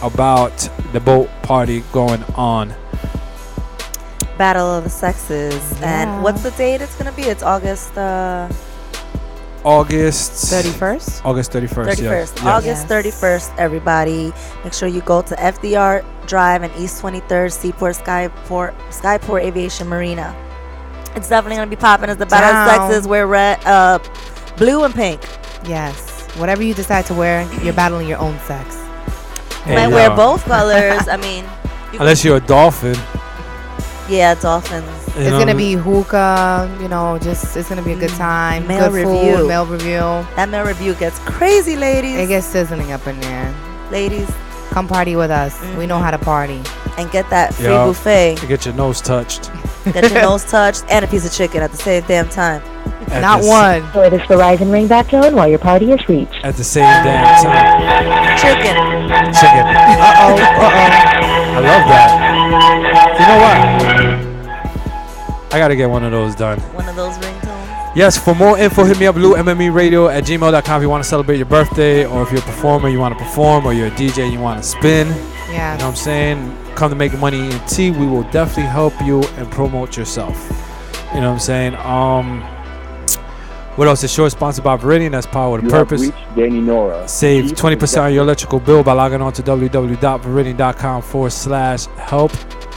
about the boat party going on. Battle of the Sexes. Yeah. And what's the date it's going to be? It's August 31st. August 31st. Yeah. Yes. August Yes. 31st, everybody. Make sure you go to FDR Drive and East 23rd, Seaport Skyport Aviation Marina. It's definitely going to be popping as the Battle of Down. Sexes. We're red, blue and pink. Yes. Whatever you decide to wear, you're battling your own sex. You might wear both colors. I mean, Unless you're a dolphin. yeah, dolphins. you It's know, gonna be hookah, it's gonna be a good time. Male good review. food, male review. That male review gets crazy, ladies. It gets sizzling up in there. Ladies, Come party with us. We know how to party. and get that free Yeah. buffet. to get your nose touched. Get your nose touched and a piece of chicken at the same damn time. At Not the s- one. Enjoy this Verizon ringback tone while your party is reached. At the same damn time. Chicken. Chicken. Uh-oh. I love that. You know what? I gotta get one of those done. One of those ringtones. Yes, for more info, hit me up, LouMMERadio@gmail.com if you want to celebrate your birthday, or if you're a performer, you want to perform, or you're a DJ, you want to spin. Yeah. You know what I'm saying? Come to make money in tea. We will definitely help you and promote yourself. You know what I'm saying? What else? The show is sponsored by Veridian. That's power with a purpose. Reached Danny Nora. Save 20% on your electrical bill by logging on to www.veridian.com/help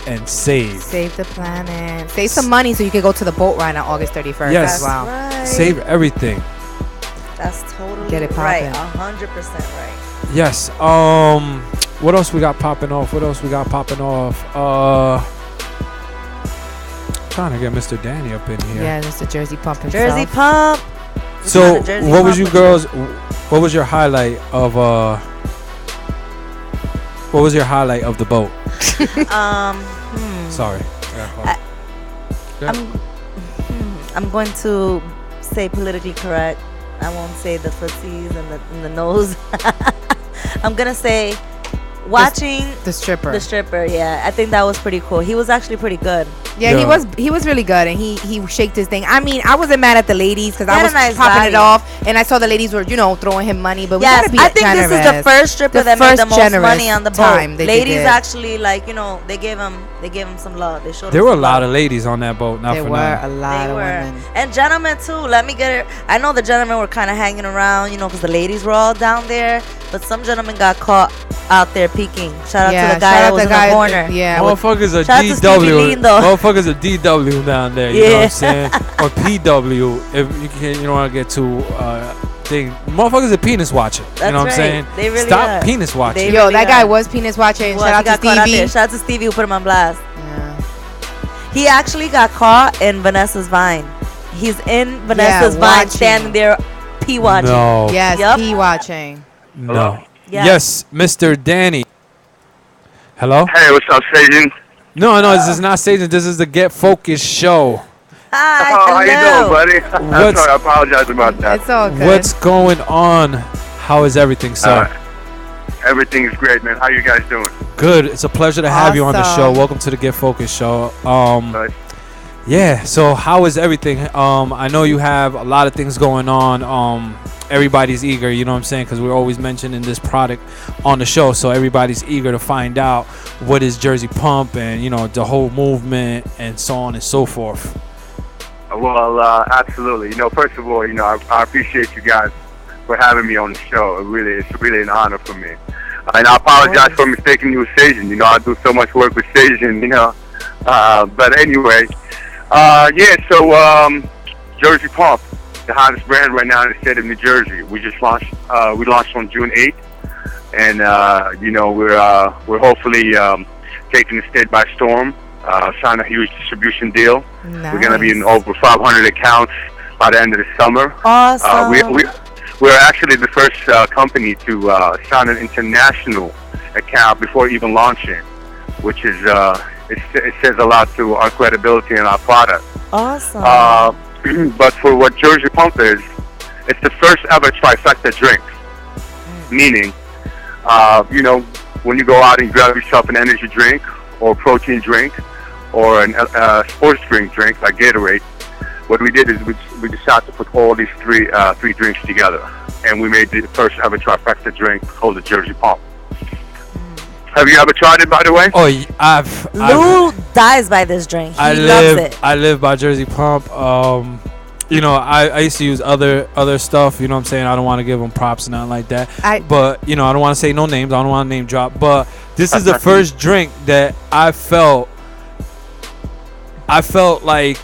and save. Save the planet. Save some money so you can go to the boat ride on August 31st Yes. as well. Right. Save everything. That's totally Get it right. poppin'. 100% right. Yes. What else we got popping off? Trying to get Mr. Danny up in here. Yeah, it's the Jersey Pump himself. Jersey Pump. So, It's not a Jersey what was Pump you girls? What was your highlight of What was your highlight of the boat? Sorry. I'm going to say politically correct. I won't say the footsies and the nose. I'm gonna say watching The stripper. the stripper. Yeah, I think that was pretty cool. He was actually pretty good. Yeah, Yeah. he was really good, and he shaked his thing. I mean, I wasn't mad at the ladies because I Had a was nice popping body. it off, and I saw the ladies were throwing him money. But we Yes, gotta be I think this is the generous. first stripper The that made the first most generous money on the time boat. they Ladies did. actually they gave him some love. They showed. There him were a some lot love. of ladies on that boat. Not There for were nothing. a lot They of were. women. And gentlemen too. Let me get it. I know the gentlemen were kind of hanging around, because the ladies were all down there. But some gentlemen got caught out there peeking. Shout out to the guy shout that out was the in guy. the corner. Yeah, with- Motherfuckers are Shout out to Stevie DW. Lindo. Motherfuckers are DW down there. You know what Yeah. I'm saying? Or PW. If you don't want to get too thing. Motherfuckers are penis watching. That's you know what right. I'm saying? They really Stop are. penis watching. They yo, really that guy are. was penis watching. Well, Shout he out to got caught out there. Stevie. Shout out to Stevie who put him on blast. Yeah. He actually got caught in Vanessa's Vine. He's in Vanessa's Vine, watching. standing there, pee watching. No. Yes, Yup. he watching. No. Yes. Yes, Mr. Danny. Hello? Hey, what's up, Sajin? No, this is not staging. This is the Get Focused show. Hi, Oh, how you hello. doing, buddy? I'm What's- sorry, I apologize about that. It's all good. What's going on? How is everything, sir? Everything is great, man. How you guys doing? Good. It's a pleasure to have you on the show. Awesome. Welcome to the Get Focused show. Nice. Yeah. So how is everything? I know you have a lot of things going on. Everybody's eager, you know what I'm saying? Because we're always mentioning this product on the show, so everybody's eager to find out what is Jersey Pump and the whole movement and so on and so forth. Well, absolutely. First of all, I appreciate you guys for having me on the show. It's really an honor for me. And I apologize for mistaking you with Sajin. I do so much work with Sajin, But anyway, so Jersey Pump, the hottest brand right now in the state of New Jersey. We just launched. We launched on June 8th, and we're hopefully taking the state by storm. Signed a huge distribution deal. Nice. We're gonna be in over 500 accounts by the end of the summer. Awesome. We're actually the first company to sign an international account before even launching, which is it says a lot to our credibility and our product. Awesome. But for what Jersey Pump is, it's the first ever trifecta drink. Meaning, when you go out and grab yourself an energy drink or protein drink or a sports drink like Gatorade, what we did is we decided to put all these three drinks together, and we made the first ever trifecta drink called the Jersey Pump. Have you ever tried it, by the way? Oh, Lou dies by this drink. He loves it. I live by Jersey Pump. You know, I used to use other stuff. You know what I'm saying? I don't want to give them props and nothing like that. But you know, I don't want to say no names. I don't want to name drop. But this is the first drink that I felt like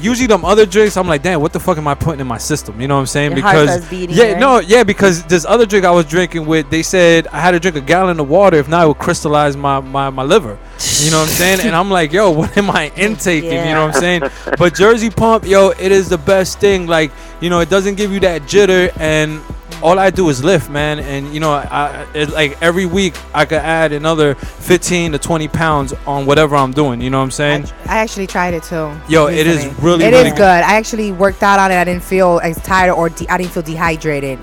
usually them other drinks, I'm like, damn, what the fuck am I putting in my system? You know what I'm saying? Your heart Because starts beating, right? because this other drink I was drinking with, they said I had to drink a gallon of water, if not it would crystallize my liver. You know what I'm saying? And I'm like, yo, what am I intaking? Yeah. You know what I'm saying? But Jersey Pump, yo, it is the best thing. Like, you know, it doesn't give you that jitter, and all I do is lift, man. And you know, it's like every week I could add another 15 to 20 pounds on whatever I'm doing. You know what I'm saying? I actually tried it too. Yo, it is really, It really is good. I actually worked out on it. I didn't feel as tired or I didn't feel dehydrated.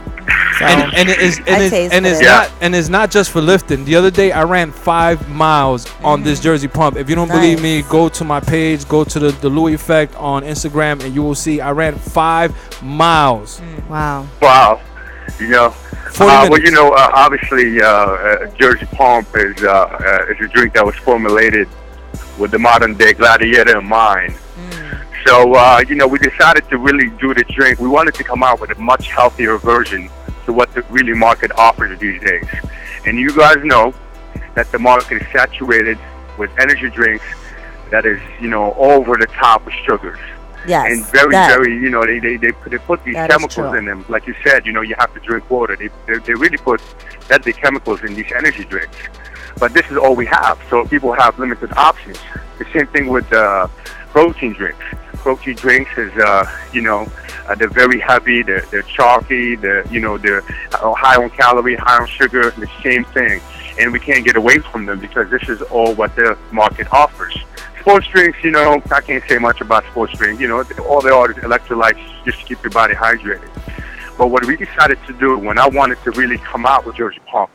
So. And it's not just for lifting. The other day I ran 5 miles on this Jersey Pump. If you don't believe me, go to my page, go to the Louis Effect on Instagram, and you will see I ran 5 miles. Wow. Wow. You know, 40 well, minutes. you know, obviously, Jersey Pump is a drink that was formulated with the modern day gladiator in mind. So, you know, we decided to really do the drink. We wanted to come out with a much healthier version to what the really market offers these days. And you guys know that the market is saturated with energy drinks that is, you know, over the top with sugars. Yes. And very, you know, they put these chemicals in them. Like you said, you know, you have to drink water. They really put deadly chemicals in these energy drinks. But this is all we have, so people have limited options. The same thing with protein drinks. Protein drinks is, you know, they're very heavy, they're chalky, they're high on calorie, high on sugar, the same thing. And we can't get away from them because this is all what the market offers. Sports drinks, you know, I can't say much about sports drinks. You know, all they are is electrolytes just to keep your body hydrated. But what we decided to do when I wanted to really come out with Jersey Pump,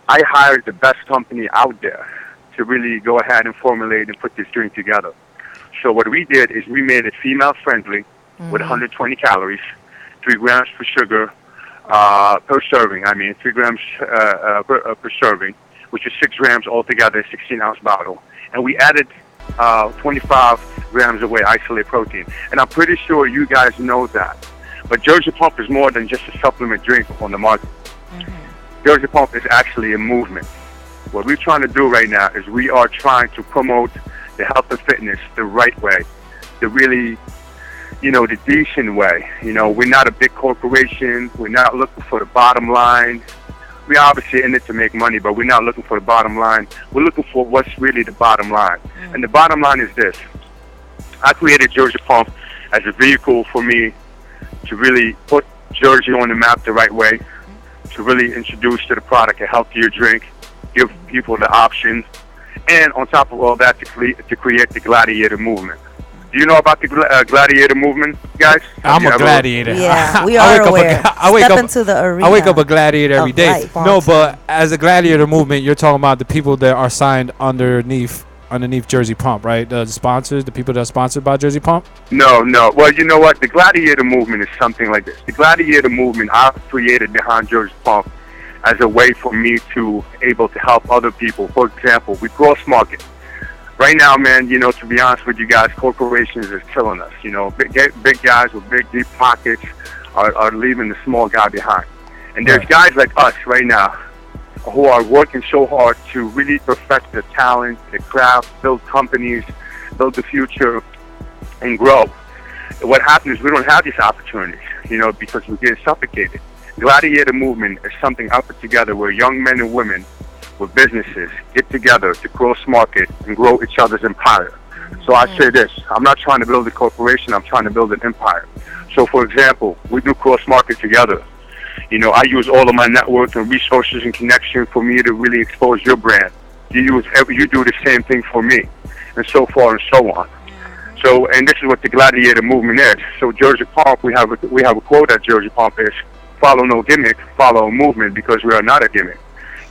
I hired the best company out there to really go ahead and formulate and put this drink together. So what we did is we made it female-friendly with 120 calories, 3 grams per sugar per serving. 3 grams per serving, which is 6 grams altogether, a 16-ounce bottle. And we added 25 grams of whey isolate protein. And I'm pretty sure you guys know that. But Jersey Pump is more than just a supplement drink on the market. Jersey Pump is actually a movement. What we're trying to do right now is we are trying to promote the health and fitness the right way, the really, you know, the decent way. You know, we're not a big corporation. We're not looking for the bottom line. We're obviously in it to make money, but we're not looking for the bottom line. We're looking for what's really the bottom line. And the bottom line is this. I created Jersey Pump as a vehicle for me to really put Jersey on the map the right way, to really introduce to the product a healthier drink, give people the option, and on top of all that, to create the gladiator movement. Do you know about the gladiator movement, guys? I'm a gladiator. Yeah, we are aware. Step into the arena. I wake up a gladiator every day. life. No, but as a gladiator movement, you're talking about the people that are signed underneath Jersey Pump, right? The sponsors, the people that are sponsored by Jersey Pump? No. Well, you know what? The gladiator movement is something like this. The gladiator movement I've created behind Jersey Pump as a way for me to able to help other people. For example, we cross market. Right now, man, you know, to be honest with you guys, corporations is killing us. You know, big guys with big, deep pockets are leaving the small guy behind. And there's guys like us right now who are working so hard to really perfect their talent, their craft, build companies, build the future, and grow. What happens is we don't have these opportunities, you know, because we're getting suffocated. Gladiator movement is something I put together where young men and women with businesses get together to cross market and grow each other's empire. So I say this, I'm not trying to build a corporation, I'm trying to build an empire. So for example, we do cross market together. You know, I use all of my network and resources and connection for me to really expose your brand. You do the same thing for me, and so far and so on. So, and this is what the gladiator movement is. So Jersey Pump, we have a quote at Jersey Pump is, follow no gimmick, follow a movement, because we are not a gimmick.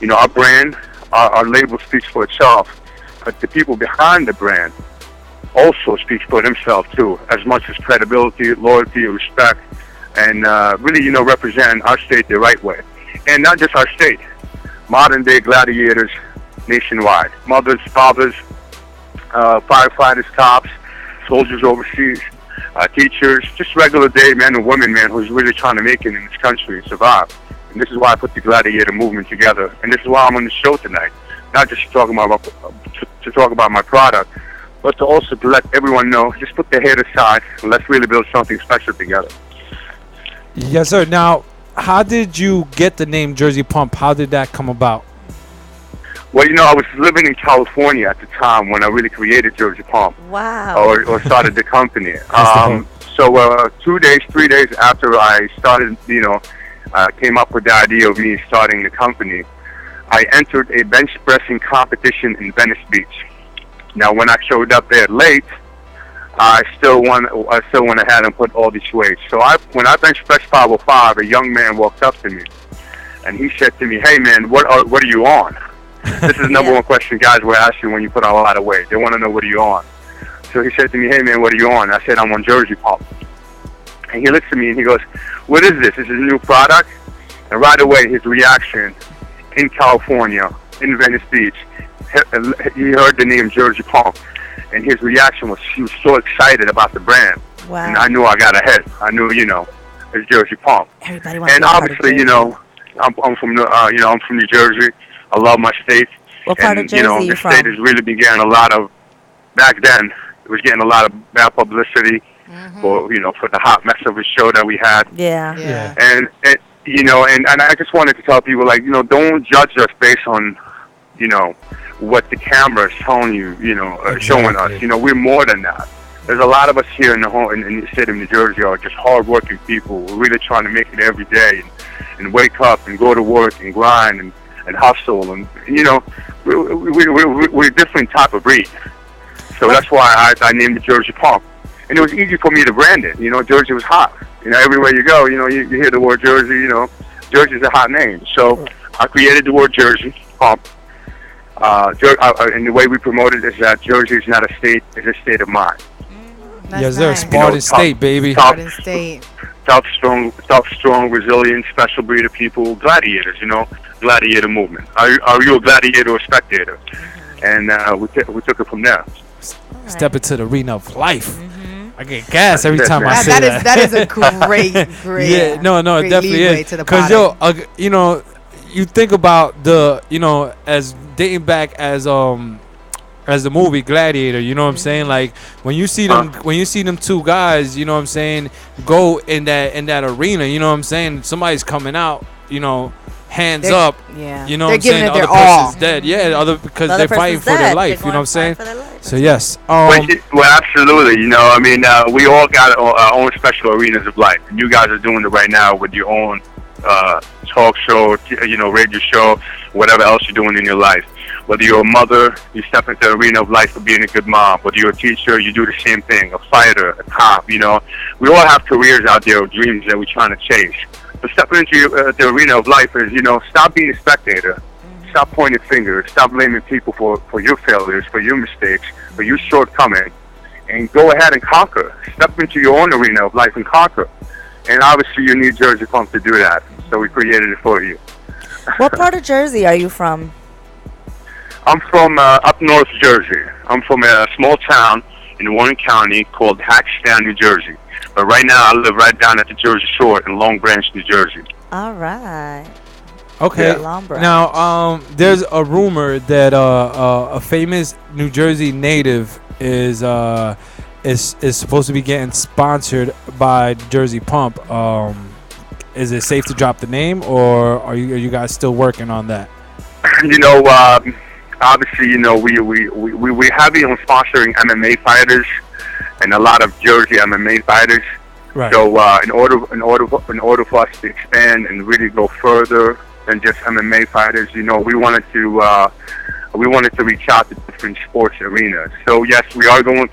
You know, our brand, our label speaks for itself, but the people behind the brand also speaks for themselves too, as much as credibility, loyalty, respect, and really, you know, represent our state the right way. And not just our state. Modern day gladiators nationwide. Mothers, fathers, firefighters, cops, soldiers overseas, teachers, just regular day men and women, man, who's really trying to make it in this country and survive. And this is why I put the Gladiator movement together. And this is why I'm on the show tonight. Not just to talk about my product, but to also to let everyone know, just put their head aside and let's really build something special together. Yes, sir. Now, how did you get the name Jersey Pump? How did that come about? Well, I was living in California at the time when I really created Jersey Pump. Wow. Or started the company. So 2 days, 3 days after I started, came up with the idea of me starting the company, I entered a bench pressing competition in Venice Beach. Now, when I showed up there late, I still went ahead and put all these weights. So when I bench pressed 505, a young man walked up to me, and he said to me, "Hey, man, what are you on?" This is number one question guys will ask you when you put on a lot of weight. They want to know what are you on. So he said to me, "Hey, man, what are you on?" I said, "I'm on Jersey Pump." And he looks at me and he goes, "What is this? Is this a new product?" And right away, his reaction in California, in Venice Beach, he heard the name Jersey Pump. And his reaction was, he was so excited about the brand. Wow. And I knew I got ahead. I knew, it's Jersey Pump. Everybody wants And to be a part of obviously, Jersey. I'm from I'm from New Jersey. I love my state. What part of Jersey are you the from? state has really been getting a lot of, back then, it was getting a lot of bad publicity for the hot mess of a show that we had. Yeah. And I just wanted to tell people, don't judge us based on, what the camera is telling you, showing us. We're more than that. There's a lot of us here in the state of New Jersey are just hardworking people. We're really trying to make it every day and wake up and go to work and grind and hustle. And, we're a different type of breed. So that's why I named it Jersey Pump. And it was easy for me to brand it. Jersey was hot. Everywhere you go, you hear the word Jersey, Jersey's a hot name. So I created the word Jersey Pump. And the way we promote it is that Jersey is not a state, it's a state of mind. Yes, sir. nice. Spartan State, baby. Spartan State. Tough, strong, resilient, special breed of people, gladiators, gladiator movement. Are you a gladiator or a spectator? And we took it from there. Step into the arena of life. I get gas every time I say that. That is a great. Yeah, no, it great definitely leeway is. to the Because you think about as dating back as the movie Gladiator, you know what I'm saying? Like when you see them two guys, you know what I'm saying, go in that arena, you know what I'm saying? Somebody's coming out, hands up. Yeah. You know They're what I'm saying? giving it The their other all. person's dead. Yeah, because The they're other fighting person's for their dead. life, They're you know what I'm going to saying? fight for their life. So yes. Well, absolutely. We all got our own special arenas of life. And you guys are doing it right now with your own talk show, radio show, whatever else you're doing in your life. Whether you're a mother, you step into the arena of life for being a good mom. Whether you're a teacher, you do the same thing. A fighter, a cop, we all have careers out there or dreams that we're trying to chase. But stepping into the arena of life is, stop being a spectator. Stop pointing fingers. Stop blaming people for your failures, for your mistakes, for your shortcomings. And go ahead and conquer. Step into your own arena of life and conquer. And obviously you need Jersey Pump to do that. So we created it for you. What part of Jersey are you from? I'm from up north Jersey. I'm from a small town in Warren County called Hackstown, New Jersey. But right now I live right down at the Jersey Shore in Long Branch, New Jersey. All right. Okay. Yeah. Long Branch. Now, there's a rumor that a famous New Jersey native is supposed to be getting sponsored by Jersey Pump. Is it safe to drop the name, or are you guys still working on that? Obviously, we're heavy on sponsoring MMA fighters and a lot of Jersey MMA fighters. Right. So in order for us to expand and really go further than just MMA fighters, we wanted to reach out to different sports arenas. So yes, we are going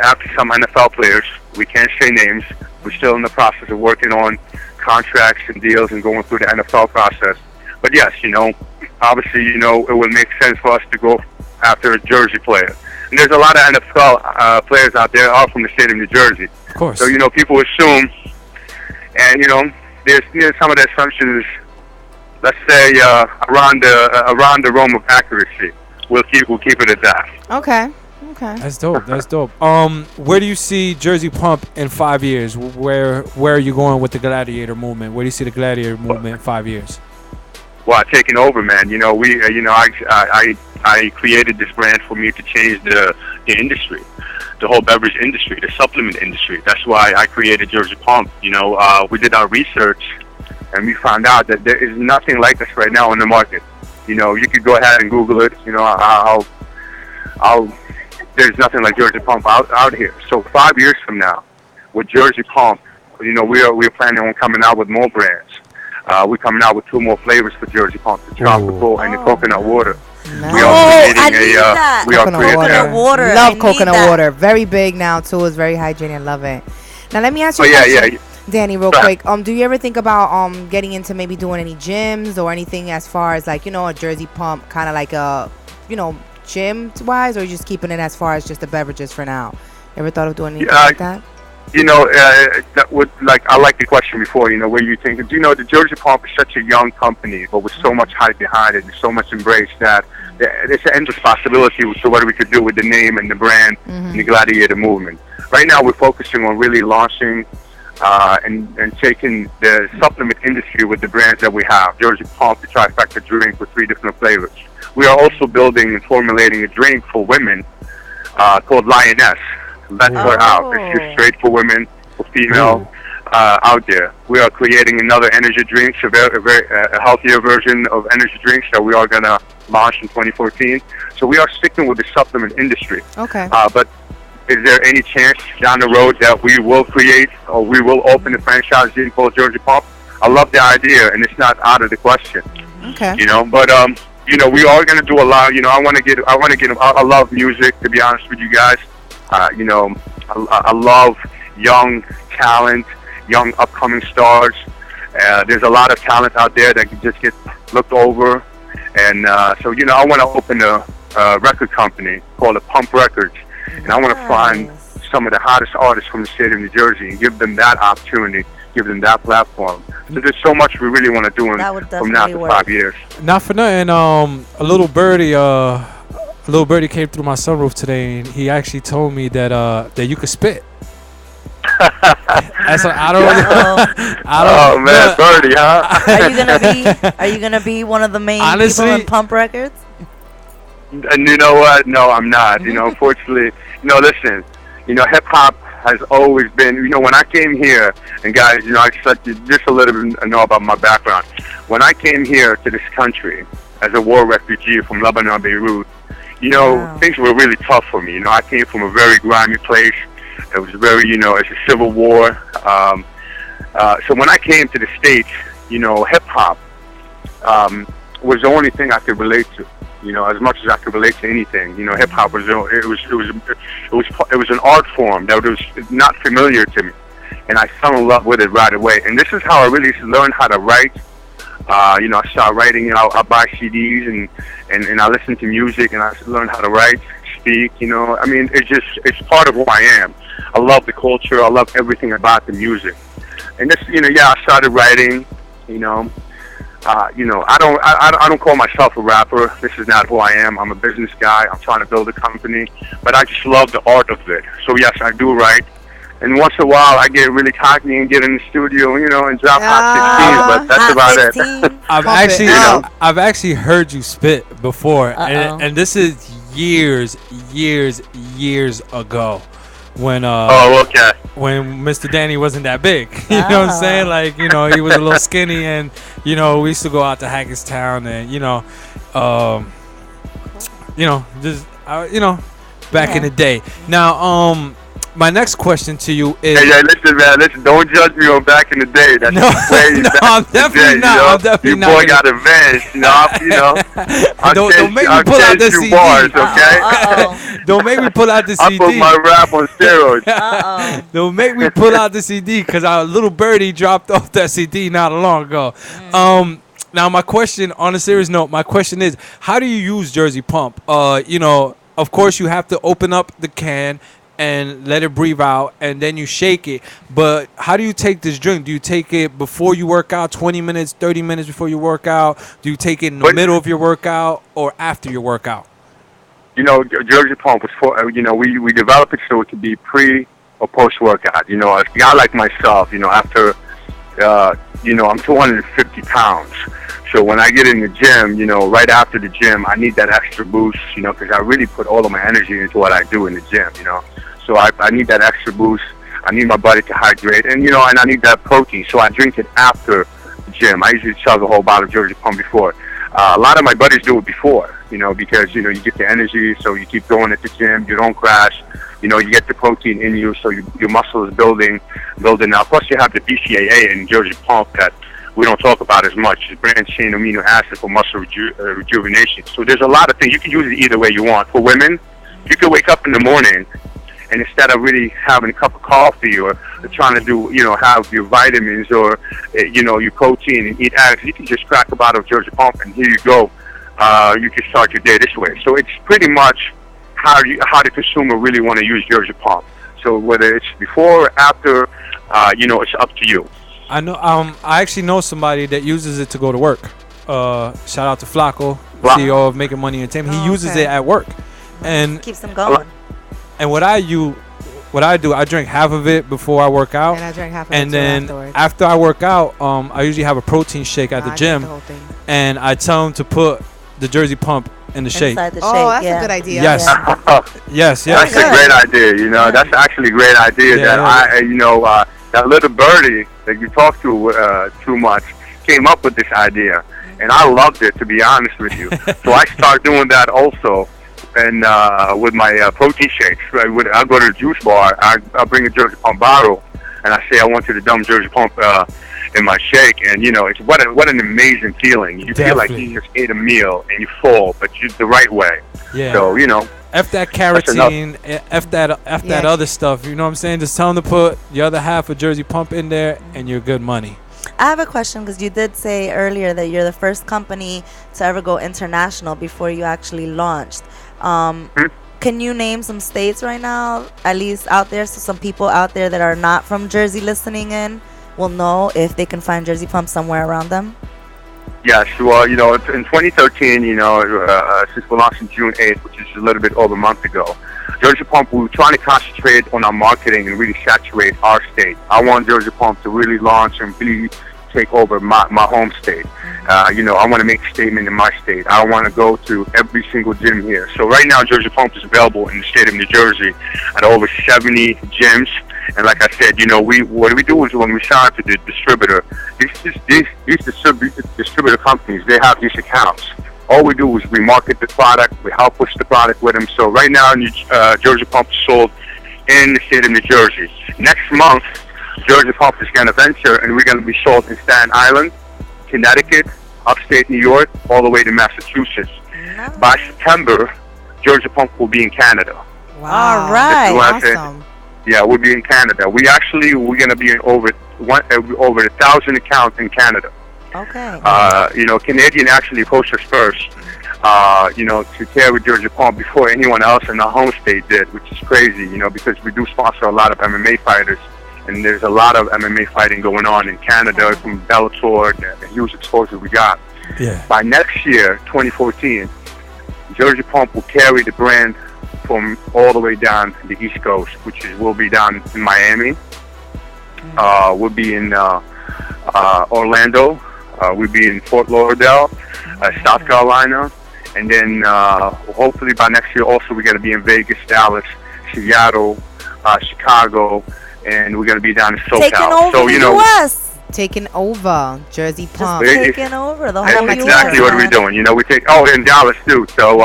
after some NFL players. We can't say names. We're still in the process of working on contracts and deals and going through the NFL process. But yes, obviously, it would make sense for us to go after a Jersey player. And there's a lot of NFL players out there all from the state of New Jersey. Of course. So, people assume, and, there's some of the assumptions let's say around the realm of accuracy. We'll keep it at that. Okay. Okay. That's dope. That's dope. Where do you see Jersey Pump in 5 years? Where are you going with the Gladiator movement? Where do you see the Gladiator movement in 5 years? Well, taking over, man. You know, I created this brand for me to change the industry, the whole beverage industry, the supplement industry. That's why I created Jersey Pump. You know, we did our research, and we found out that there is nothing like this right now on the market. You know, you could go ahead and Google it. You know, there's nothing like Jersey Pump out here. So 5 years from now, with Jersey Pump, you know, we're planning on coming out with more brands. We're coming out with 2 more flavors for Jersey Pump: the tropical and the coconut water. Nice. We are I need that. we are Coconut creating water. water. I Love need coconut that. water. Very big now too. It's very hydrating. Love it. Now let me ask you Oh a yeah, question, yeah. Danny, real Go ahead. quick. Do you ever think about getting into maybe doing any gyms or anything as far as like, you know, a Jersey Pump kind of like a, you know, gym wise, or you just keeping it as far as just the beverages for now? Ever thought of doing anything like that? You know, that would I like the question before. You know, where you think, you know, the Jersey Pump is such a young company, but with so much hype behind it and so much embrace that it's an endless possibility to what we could do with the name and the brand and the Gladiator movement. Right now, we're focusing on really launching and taking the supplement industry with the brands that we have. Jersey Pump, the trifecta drink with 3 different flavors. We are also building and formulating a drink for women called Lioness. Let her out. It's just straight for women, for female out there. We are creating another energy drink, a healthier version of energy drinks that we are going to launch in 2014. So we are sticking with the supplement industry. Okay. But is there any chance down the road that we will create or we will open a franchise called Jersey Pump? I love the idea, and it's not out of the question. Okay. You know, but you know, we are going to do a lot. You know, I love music, to be honest with you guys. You know, I love young talent, young upcoming stars. There's a lot of talent out there that can just get looked over. And so, you know, I want to open a record company called Pump Records. And I want to find some of the hottest artists from the state of New Jersey and give them that opportunity, give them that platform. So there's so much we really want to do from now to 5 years. Not for nothing. A little birdie came through my sunroof today, and he actually told me that you could spit. I don't Oh man, birdie, huh? Are you gonna be one of the main Honestly, people in Pump Records? And you know what? No, I'm not. You know, unfortunately, you know, listen, you know, hip hop has always been, you know, when I came here, and guys, you know, I just a little bit know about my background. When I came here to this country as a war refugee from Lebanon, Beirut, you know, things were really tough for me. You know, I came from a very grimy place. It was very, you know, it's a civil war. So when I came to the States, you know, hip hop was the only thing I could relate to. You know, as much as I could relate to anything, you know, hip hop was an art form that was not familiar to me, and I fell in love with it right away. And this is how I really learned how to write. You know, I started writing. You know, I buy CDs and I listen to music, and I learned how to write, speak. You know, I mean, it's part of who I am. I love the culture. I love everything about the music. And this, you know, yeah, I started writing. You know, I don't call myself a rapper. This is not who I am. I'm a business guy. I'm trying to build a company, but I just love the art of it. So yes, I do write. And once in a while, I get really cocky and get in the studio, you know, and drop Hot 16. But that's about it. I've actually heard you spit before, and this is years ago. When when Mr. Danny wasn't that big. You know what I'm saying? Like, you know, he was a little skinny, and you know, we used to go out to Hackettstown, and back in the day. Now, my next question to you is... Hey, listen, man, don't judge me on back in the day. That's I'm definitely not. I'm definitely not. Your boy got avenged. Don't make me pull out the CD. Bars, okay? Don't make me pull out the CD. I put my rap on steroids. Don't make me pull out the CD, because our little birdie dropped off that CD not long ago. Now, my question, on a serious note, my question is, how do you use Jersey Pump? You know, of course, you have to open up the can and let it breathe out, and then you shake it. But how do you take this drink? Do you take it before you work out, 20 minutes, 30 minutes before you work out? Do you take it in the middle of your workout or after your workout? You know, Jersey Pump was for, you know, we developed it so it could be pre or post workout. You know, a guy like myself, you know, after, you know, I'm 250 pounds. So when I get in the gym, you know, right after the gym, I need that extra boost, you know, because I really put all of my energy into what I do in the gym, you know. So I need that extra boost. I need my body to hydrate, and, you know, and I need that protein. So I drink it after the gym. I usually chug a whole bottle of Jersey Pump before. A lot of my buddies do it before, you know, because, you know, you get the energy, so you keep going at the gym, you don't crash, you know, you get the protein in you, so your muscle is building now. Plus you have the BCAA in Jersey Pump that we don't talk about as much. It's branched chain amino acid for muscle rejuvenation. So there's a lot of things. You can use it either way you want. For women, you can wake up in the morning, and instead of really having a cup of coffee or trying to do, you know, have your vitamins or, you know, your protein and eat eggs, you can just crack a bottle of Jersey Pump, and here you go. You can start your day this way. So it's pretty much how the consumer really want to use Jersey Pump. So whether it's before or after, you know, it's up to you. I know. I actually know somebody that uses it to go to work. Shout out to Flacco, CEO of Making Money Entertainment. He uses it at work, and Keeps them going. and what I do, I drink half of it before I work out, And I drank half of it and too then afterwards. after I work out, I usually have a protein shake at the I gym, drank the whole thing. and I tell them to put the Jersey Pump in the shake. Inside the Oh, shake, that's yeah. a good idea. Yes. Yeah. Yes, That's yes. a great idea, you know. That's actually a great idea Yeah, that you know, that little birdie that you talk to too much came up with this idea, and I loved it, to be honest with you. So I start doing that also, and with my protein shakes. Right? I go to the juice bar, I bring a Jersey Pump bottle, and I say I want you to dump Jersey Pump in my shake, and you know, it's what an amazing feeling. You feel like Definitely. you just ate a meal and you're full, but the right way. Yeah. So you know. F that enough. carotene, F that Yeah. other stuff. You know what I'm saying? Just tell them to put the other half of Jersey Pump in there, and you're good money. I have a question because you did say earlier that you're the first company to ever go international before you actually launched. Can you name some states right now, at least out there, so some people out there that are not from Jersey listening in will know if they can find Jersey Pump somewhere around them? Yes, well, you know, in 2013, you know, since we launched on June 8th, which is a little bit over a month ago, Jersey Pump, we were trying to concentrate on our marketing and really saturate our state. I want Jersey Pump to really launch and really take over my home state. You know, I want to make a statement in my state. I want to go to every single gym here. So right now, Jersey Pump is available in the state of New Jersey at over 70 gyms. And like I said, you know, what we do is when we sign to the distributor, these distributor companies, they have these accounts. All we do is we market the product, we help push the product with them. So right now, Jersey Pump is sold in the state of New Jersey. Next month, Jersey Pump is going to venture, and we're going to be sold in Staten Island, Connecticut, upstate New York, all the way to Massachusetts. By September, Jersey Pump will be in Canada. All right. Awesome. Yeah, we'll be in Canada. We're going to be in over 1,000 accounts in Canada. Okay. You know, Canadian actually approached us first, you know, to carry Jersey Pump before anyone else in our home state did, which is crazy, you know, because we do sponsor a lot of MMA fighters, and there's a lot of MMA fighting going on in Canada from Bellator, the huge exposure we got. Yeah. By next year, 2014, Jersey Pump will carry the brand from all the way down the East Coast, which will be down in Miami. We'll be in Orlando. We'll be in Fort Lauderdale, South Carolina, and then hopefully by next year also we're going to be in Vegas, Dallas, Seattle, Chicago, and we're going to be down in SoCal. Taking over so, you the know, U.S. Taking over Jersey Pump. Just Taking over the that's whole U.S. exactly what we're man. doing. You know, we take in Dallas too. So,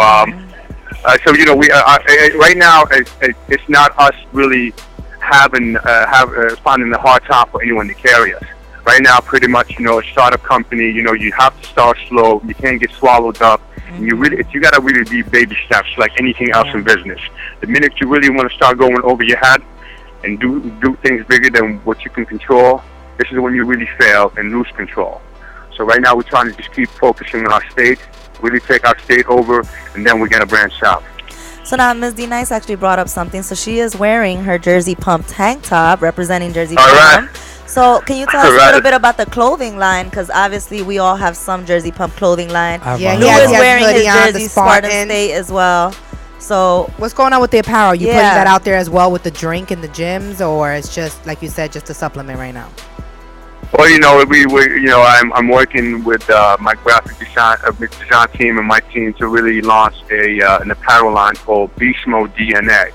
so you know, we right now it's not us really finding the hard time for anyone to carry us. Right now, pretty much, you know, a startup company, you know, you have to start slow. You can't get swallowed up. And you got to really be baby steps like anything else in business. The minute you really want to start going over your head and do things bigger than what you can control, this is when you really fail and lose control. So right now, we're trying to just keep focusing on our state, really take our state over, and then we're going to branch out. So now Ms. D Nice actually brought up something. So she is wearing her Jersey Pump tank top, representing Jersey All Pump. right. So can you tell us All a right. little bit about the clothing line? Because obviously we all have some Jersey Pump clothing line. I have Yeah, my- he Lou has- is he has wearing his hoodie on, the Jersey Spartan Spartan. State as well. So What's going on with the apparel? You putting Yeah. that out there as well with the drink and the gyms, or it's just like you said, just a supplement right now? Well, I'm working with my graphic design team and my team to really launch an apparel line called Beast Mode DNA.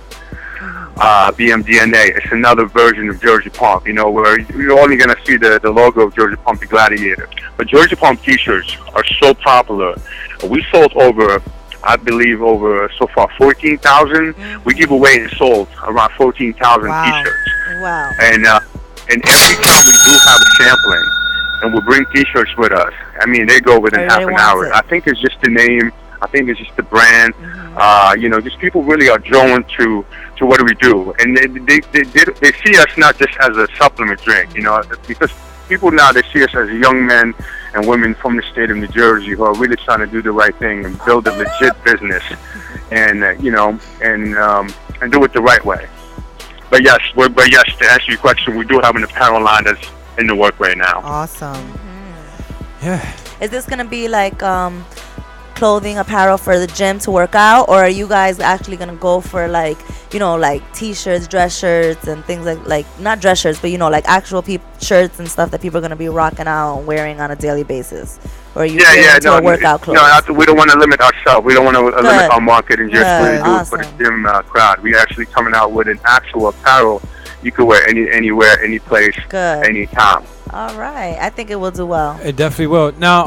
BMDNA. It's another version of Jersey Pump, where you're only going to see the logo of Jersey Pump, the Gladiator. But Jersey Pump t-shirts are so popular. We sold I believe so far 14,000. We give away and sold around 14,000 Wow. t-shirts. wow. And every time we do have a sampling, and we bring t-shirts with us, I mean, they go within Everybody half an wants hour. it. I think it's just the name. I think it's just the brand. Just people really are drawn to what we do, and they see us not just as a supplement drink, because people now, they see us as young men and women from the state of New Jersey who are really trying to do the right thing and build a legit business, and and do it the right way. But yes, to answer your question, we do have an apparel line that's in the work right now. Awesome. Yeah. Is this gonna be like clothing, apparel for the gym to work out, or are you guys actually gonna go for like t-shirts, dress shirts, and things like not dress shirts, but like actual shirts and stuff that people are gonna be rocking out and wearing on a daily basis? Or are you into a workout clothes? No, we don't want to limit ourselves. We don't want to limit our market and just Good. really do it for the Awesome. gym crowd. We're actually coming out with an actual apparel you can wear anywhere, any place, Good. anytime. All right, I think it will do well. It definitely will. Now,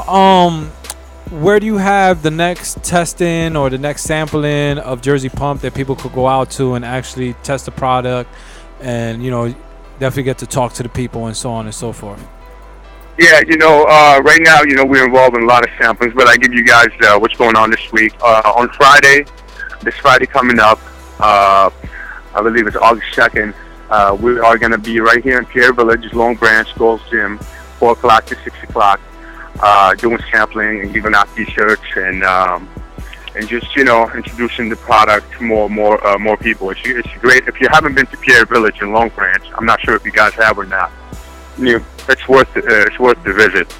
where do you have the next testing or the next sampling of Jersey Pump that people could go out to and actually test the product and, definitely get to talk to the people and so on and so forth? Yeah, right now, we're involved in a lot of samplings, but I give you guys what's going on this week. On this Friday coming up, I believe it's August 2nd, we are going to be right here in Pierre Village, Long Branch, Gold's Gym, 4 o'clock to 6 o'clock, doing sampling and giving out t-shirts and just, introducing the product to more people. It's great. If you haven't been to Pierre Village in Long Branch, I'm not sure if you guys have or not. It's worth the visit.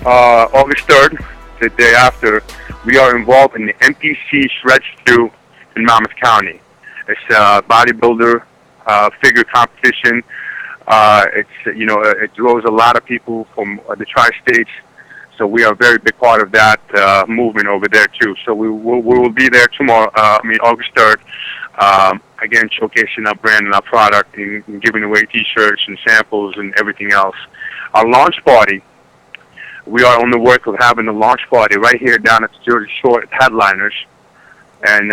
August 3rd, the day after, we are involved in the MPC Shred Stew in Monmouth County. It's a bodybuilder figure competition. It draws a lot of people from the tri-states, so we are a very big part of that movement over there too. So we will be there tomorrow. August 3rd. Again, showcasing our brand and our product and giving away t-shirts and samples and everything else. Our launch party, we are on the work of having a launch party right here down at the Jersey Shore at Headliners. And,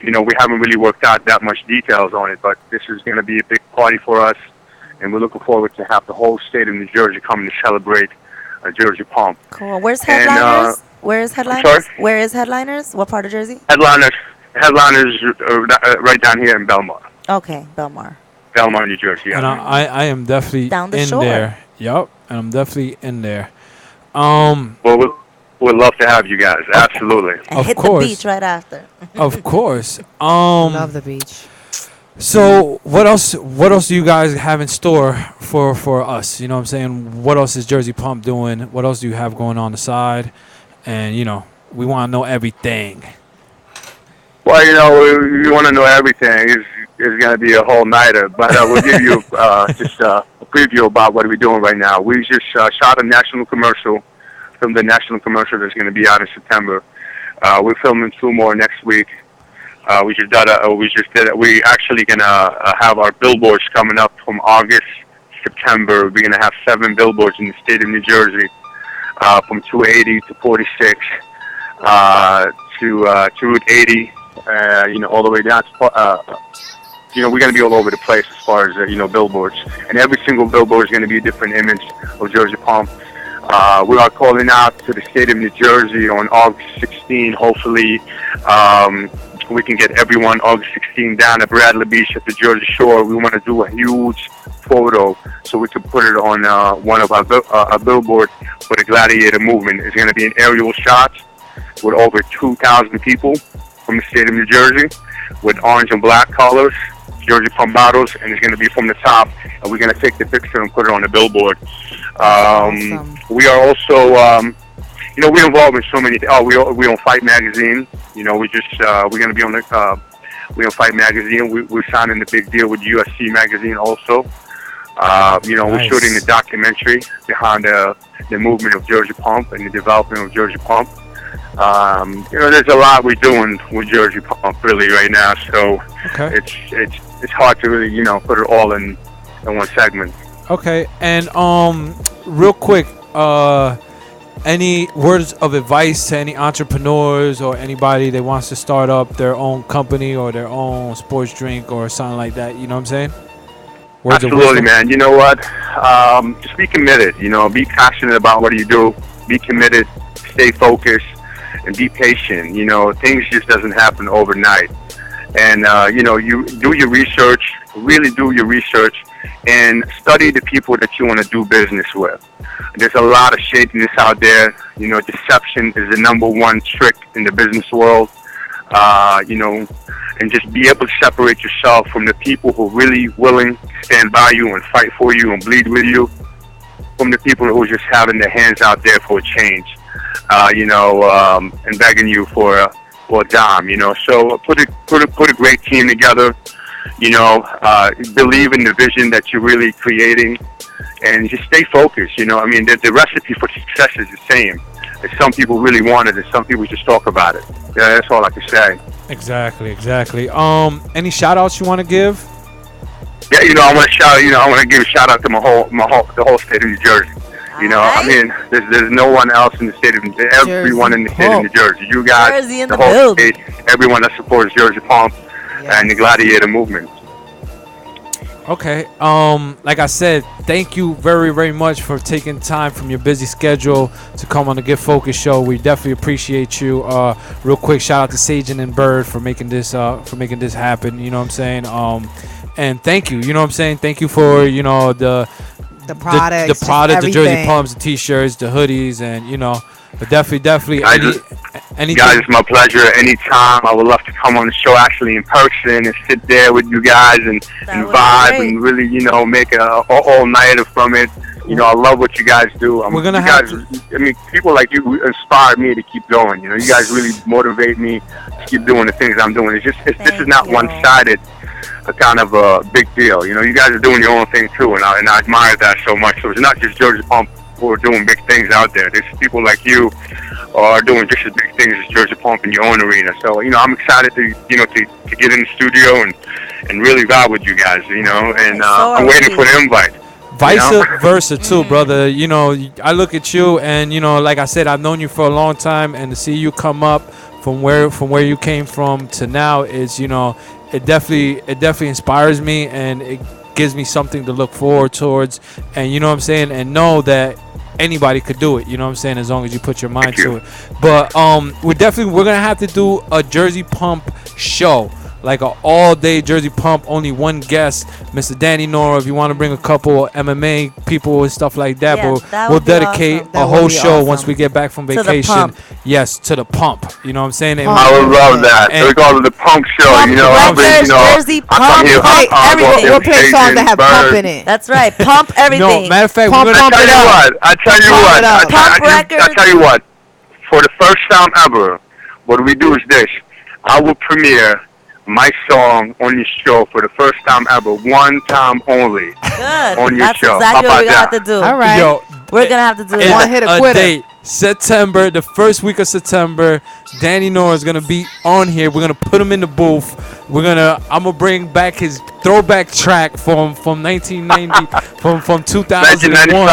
we haven't really worked out that much details on it, but this is going to be a big party for us. And we're looking forward to have the whole state of New Jersey coming to celebrate Jersey Pump. Cool. Where's And, Headliners? Where is Headliners? sorry? Where is Headliners? What part of Jersey? Headliners right down here in Belmar, Okay, Belmar. New Jersey. And Yeah. I am definitely Down the in shore. there. Yup, and I'm definitely in there. Well, we'd love to have you guys. Absolutely. And Of hit course. the beach right after. Of course. Love the beach. So what else do you guys have in store for us? You know what I'm saying? What else is Jersey Pump doing? What else do you have going on the side? And we want to know everything. Well, if you want to know everything, it's going to be a whole nighter. But we'll give you just a preview about what we're doing right now. We just shot a national commercial, filmed a national commercial that's going to be out in September. We're filming 2 more next week. We actually gonna have our billboards coming up from August, September. We're gonna have 7 billboards in the state of New Jersey, from 280 to 46, to Route 80, all the way down to, we're gonna be all over the place as far as billboards. And every single billboard is gonna be a different image of Jersey Pump. We are calling out to the state of New Jersey on August 16. Hopefully, we can get everyone August 16 down at Bradley Beach at the Jersey Shore. We want to do a huge photo so we can put it on one of our billboard for the Gladiator movement. It's going to be an aerial shot with over 2,000 people from from the state of New Jersey with orange and black colors, Jersey Pump bottles, and it's going to be from the top. And we're going to take the picture and put it on the billboard. Awesome. We are also, we're involved in so many. We on Fight Magazine. We're going to be on the. We on Fight Magazine. We're signing the big deal with UFC Magazine also. Nice. We're shooting a documentary behind the movement of Jersey Pump and the development of Jersey Pump. There's a lot we're doing with Jersey Pump really right now. So it's hard to really put it all in one segment. Okay, and real quick, any words of advice to any entrepreneurs or anybody that wants to start up their own company or their own sports drink or something like that? You know what I'm saying? Words Absolutely, man. You know what? Just be committed. Be passionate about what you do. Be committed. Stay focused, and be patient. Things just doesn't happen overnight. And you do your research. Really do your research, and study the people that you want to do business with. There's a lot of shadiness out there. Deception is the number one trick in the business world. And just be able to separate yourself from the people who are really willing to stand by you and fight for you and bleed with you, from the people who are just having their hands out there for a change, and begging you for a dime. So put a great team together. Believe in the vision that you're really creating, and just stay focused. The recipe for success is the same. Some people really want it, and some people just talk about it. Yeah, that's all I can say. Exactly. Any shout outs you want to give? Yeah, I want to give a shout out to the whole state of New Jersey. There's no one else in the state of everyone in the state of New Jersey. You guys, Jersey in the the whole building. state, everyone that supports Jersey Pump and the Gladiator movement. Okay. Like I said, thank you very, very much for taking time from your busy schedule to come on the Get Focused show. We definitely appreciate you. Real quick, shout out to Sagen and Bird for making this happen. You know what I'm saying? And thank you. You know what I'm saying? Thank you for the products, the product, the Jersey everything. Pumps, the T-shirts, the hoodies, and but definitely. Anything. Guys, it's my pleasure. Anytime, I would love to come on the show actually in person and sit there with you guys and vibe and really, make a all-nighter from it. I love what you guys do. We're gonna people like you inspire me to keep going. You guys really motivate me to keep doing the things I'm doing. This is not one-sided. A kind of a big deal. You guys are doing your own thing too, and I admire that so much. So it's not just Jersey Pump who are doing big things out there. There's people like you are doing just as big things as Jersey Pump in your own arena. So I'm excited to get in the studio and really vibe with you guys. And I'm waiting for the invite. Vice versa too, brother. I look at you, and like I said, I've known you for a long time, and to see you come up from where you came from to now is it definitely inspires me, and it gives me something to look forward towards, and what I'm saying, and know that anybody could do it, what I'm saying, as long as you put your mind to it. But we're gonna have to do a Jersey Pump show, like an all-day Jersey Pump, only one guest, Mr. Danny Nora. If you want to bring a couple MMA people and stuff like that, but we'll dedicate a whole show once we get back from vacation. Yes, to the Pump. You know what I'm saying? I would love that. So we call it the Pump Show. Jersey Pump, everything. We'll play songs that have pump in it. That's right. Pump everything. No, matter of fact, Pump, we're gonna I tell you what. For the first time ever, what we do is this. I will premiere my song on your show for the first time ever, one time only. Good. On your That's show. exactly what we're gonna have to do. All right. We're gonna have to do One hit a quitter. date. September, the first week of September, Danny Nora is gonna be on here. We're gonna put him in the booth. I'm gonna bring back his throwback track from 1990, from 2001.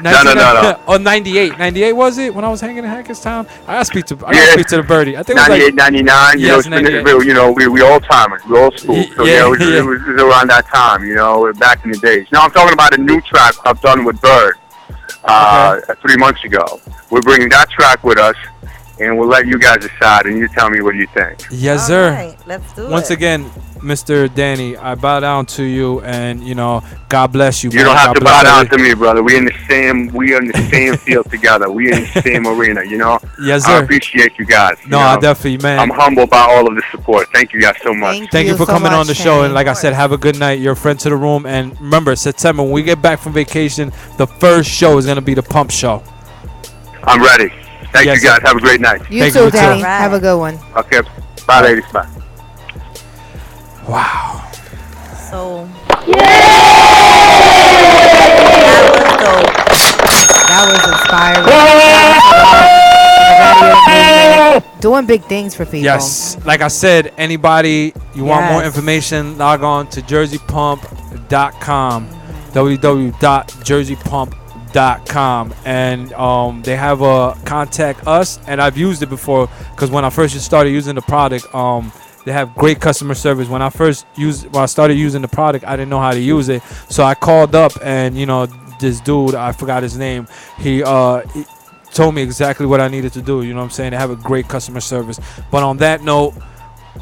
1995. No. Or 98. 98 was it when I was hanging in Hackettstown? I gotta speak to the birdie. I think it was 98, 99. Yes, it's been, we old timers, we old school. So it was around that time. Back in the days. Now I'm talking about a new track I've done with Bird. 3 months ago. We're bringing that track with us, and we'll let you guys decide, and you tell me what you think. Yes, All sir. right, let's do Once it. again, Mr. Danny, I bow down to you, and God bless you. You man. don't have God to bless bow down every- to me, brother. We in the same field together. We in the same arena, Yes, I sir. appreciate you guys. No, you I know? definitely, man. I'm humbled by all of the support. Thank you guys so much. Thank you for so coming on much, the show. Danny. And like I said, have a good night. You're a friend to the room. And remember, September, when we get back from vacation, the first show is going to be the Pump Show. I'm ready. Thank Yes, you guys. sir. Have a great night. You Thank too, you, too. Danny. Alright. Have a good one. Okay. Bye, ladies. Bye. Wow. So. That was That was inspiring. Doing big things for people. Yes. Like I said, anybody, you want more Yes. information, log on to jerseypump.com. www.jerseypump.com. And they have a contact us. And I've used it before because when I first just started using the product, they have great customer service. When I started using the product, I didn't know how to use it. So I called up and, this dude, I forgot his name. He told me exactly what I needed to do. You know what I'm saying? They have a great customer service. But on that note,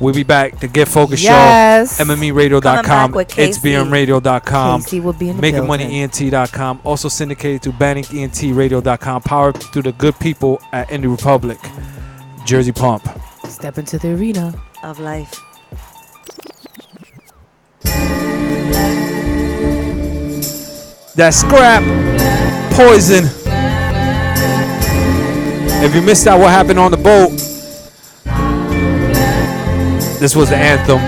we'll be back to Get Focused Yes. Show. MMERadio.com. Coming back with It's Casey. BMRadio.com. Casey will be in the MakingMoneyENT.com. Also syndicated to BanningENTRadio.com. Powered through the good people at Indie Republic. Jersey Pump. Step into the arena of life. That scrap poison. If you missed out what happened on the boat, this was the anthem.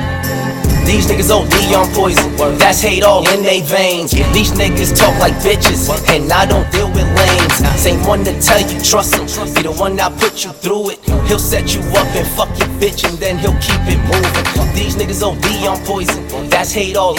These niggas OD on poison, that's hate all in they veins. These niggas talk like bitches, and I don't deal with lames. Same one to tell you trust him, be the one that put you through it. He'll set you up and fuck your bitch, and then he'll keep it moving. These niggas OD on poison, that's hate all